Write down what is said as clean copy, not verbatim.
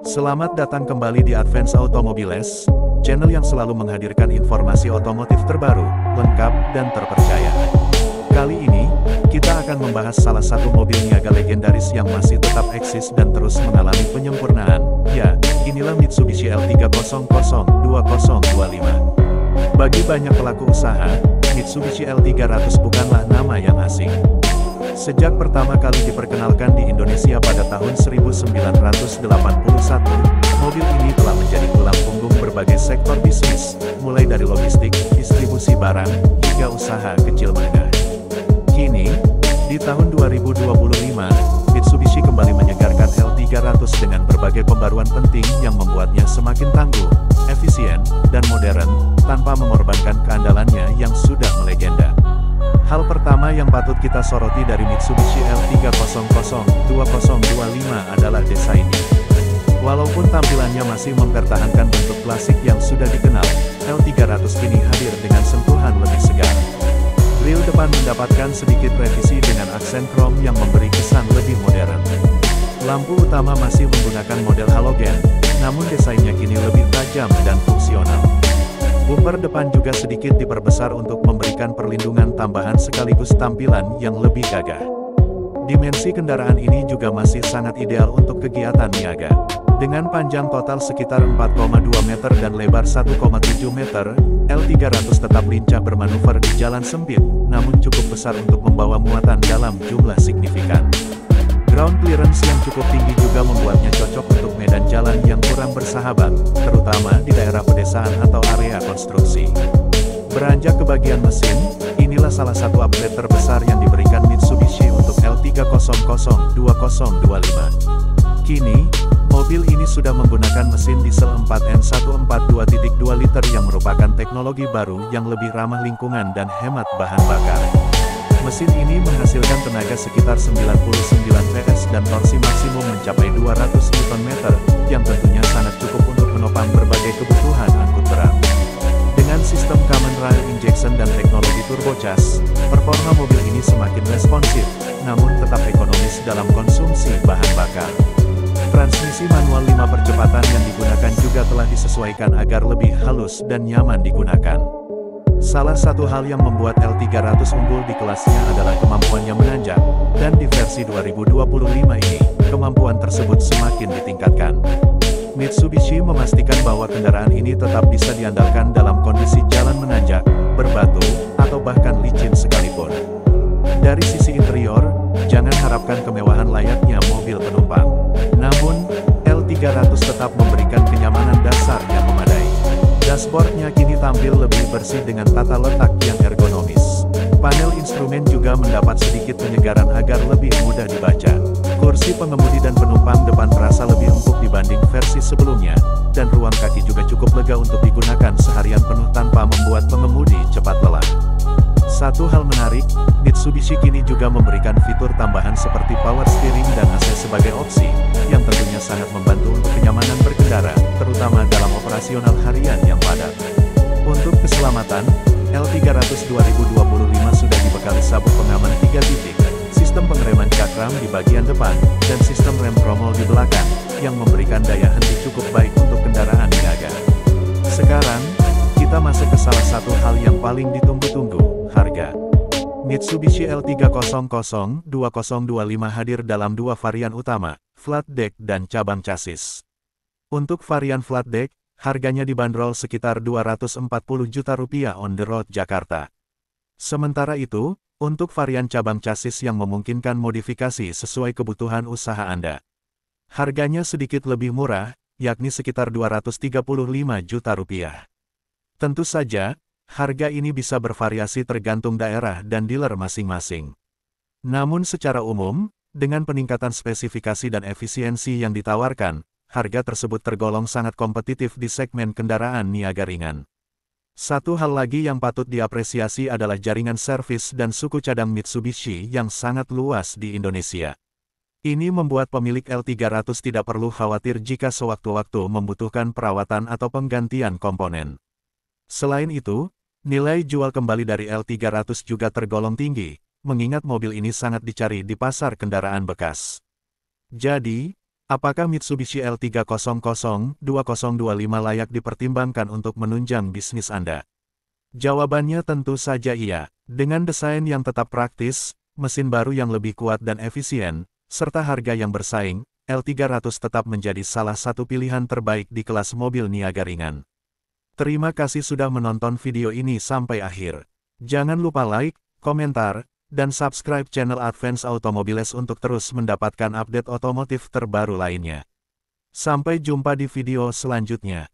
Selamat datang kembali di Advance Automobiles, channel yang selalu menghadirkan informasi otomotif terbaru, lengkap, dan terpercaya. Kali ini, kita akan membahas salah satu mobil niaga legendaris yang masih tetap eksis dan terus mengalami penyempurnaan. Ya, inilah Mitsubishi L300-2025. Bagi banyak pelaku usaha, Mitsubishi L300 bukanlah nama yang asing. Sejak pertama kali diperkenalkan di Indonesia pada tahun 1981, mobil ini telah menjadi tulang punggung berbagai sektor bisnis, mulai dari logistik, distribusi barang, hingga usaha kecil menengah. Kini, di tahun 2025, Mitsubishi kembali menyegarkan L300 dengan berbagai pembaruan penting yang membuatnya semakin tangguh, efisien, dan modern, tanpa mengorbankan keandalannya yang sudah melegenda. Hal pertama yang patut kita soroti dari Mitsubishi L300-2025 adalah desainnya. Walaupun tampilannya masih mempertahankan bentuk klasik yang sudah dikenal, L300 kini hadir dengan sentuhan lebih segar. Grill depan mendapatkan sedikit revisi dengan aksen krom yang memberi kesan lebih modern. Lampu utama masih menggunakan model halogen, namun desainnya kini lebih tajam dan fungsional. Bumper depan juga sedikit diperbesar untuk memberikan perlindungan tambahan sekaligus tampilan yang lebih gagah. Dimensi kendaraan ini juga masih sangat ideal untuk kegiatan niaga. Dengan panjang total sekitar 4,2 meter dan lebar 1,7 meter, L300 tetap lincah bermanuver di jalan sempit, namun cukup besar untuk membawa muatan dalam jumlah signifikan. Ground clearance yang cukup tinggi juga membuatnya cocok untuk medan jalan yang kurang bersahabat, terutama di daerah pedesaan atau area konstruksi. Beranjak ke bagian mesin, inilah salah satu upgrade terbesar yang diberikan Mitsubishi untuk L300-2025. Kini, mobil ini sudah menggunakan mesin diesel 4N142.2 liter yang merupakan teknologi baru yang lebih ramah lingkungan dan hemat bahan bakar. Mesin ini menghasilkan tenaga sekitar 99 PS dan torsi maksimum mencapai 200 Nm, yang tentunya sangat cukup untuk menopang berbagai kebutuhan angkut berat. Dengan sistem common rail injection dan teknologi turbocharged, performa mobil ini semakin responsif, namun tetap ekonomis dalam konsumsi bahan bakar. Transmisi manual 5 percepatan yang digunakan juga telah disesuaikan agar lebih halus dan nyaman digunakan. Salah satu hal yang membuat L300 unggul di kelasnya adalah kemampuannya menanjak, dan di versi 2025 ini, kemampuan tersebut semakin ditingkatkan. Mitsubishi memastikan bahwa kendaraan ini tetap bisa diandalkan dalam kondisi jalan menanjak, berbatu, atau bahkan licin sekalipun. Dari sisi interior, jangan harapkan kemewahan layaknya mobil penumpang. Namun, L300 tetap memberikan kenyamanan dasar yang memadai. Dashboardnya kini tampil lebih bersih dengan tata letak yang ergonomis. Panel instrumen juga mendapat sedikit penyegaran agar lebih mudah dibaca. Kursi pengemudi dan penumpang depan terasa lebih empuk dibanding versi sebelumnya, dan ruang kaki juga cukup lega untuk digunakan seharian penuh tanpa membuat pengemudi cepat lelah. Satu hal menarik, Mitsubishi kini juga memberikan fitur tambahan seperti power steering dan AC sebagai opsi, yang tentunya sangat membantu untuk kenyamanan berkendara, terutama dalam operasional harian yang padat. Untuk keselamatan, L300 2025 sudah dibekali sabuk pengaman 3 titik, sistem pengereman cakram di bagian depan, dan sistem rem tromol di belakang, yang memberikan daya henti cukup baik untuk kendaraan niaga. Sekarang, kita masuk ke salah satu hal yang paling ditunggu-tunggu, harga. Mitsubishi L300-2025 hadir dalam dua varian utama, flat deck dan cabang chassis. Untuk varian flat deck, harganya dibanderol sekitar Rp240 juta on the road Jakarta. Sementara itu, untuk varian cabang chassis yang memungkinkan modifikasi sesuai kebutuhan usaha Anda, harganya sedikit lebih murah, yakni sekitar Rp235 juta. Tentu saja, harga ini bisa bervariasi tergantung daerah dan dealer masing-masing. Namun secara umum, dengan peningkatan spesifikasi dan efisiensi yang ditawarkan, harga tersebut tergolong sangat kompetitif di segmen kendaraan niaga ringan. Satu hal lagi yang patut diapresiasi adalah jaringan servis dan suku cadang Mitsubishi yang sangat luas di Indonesia. Ini membuat pemilik L300 tidak perlu khawatir jika sewaktu-waktu membutuhkan perawatan atau penggantian komponen. Selain itu, nilai jual kembali dari L300 juga tergolong tinggi, mengingat mobil ini sangat dicari di pasar kendaraan bekas. Jadi, Apakah Mitsubishi L300-2025 layak dipertimbangkan untuk menunjang bisnis Anda? Jawabannya tentu saja iya. Dengan desain yang tetap praktis, mesin baru yang lebih kuat dan efisien, serta harga yang bersaing, L300 tetap menjadi salah satu pilihan terbaik di kelas mobil niaga ringan. Terima kasih sudah menonton video ini sampai akhir. Jangan lupa like, komentar, dan subscribe channel Advance Automobiles untuk terus mendapatkan update otomotif terbaru lainnya. Sampai jumpa di video selanjutnya.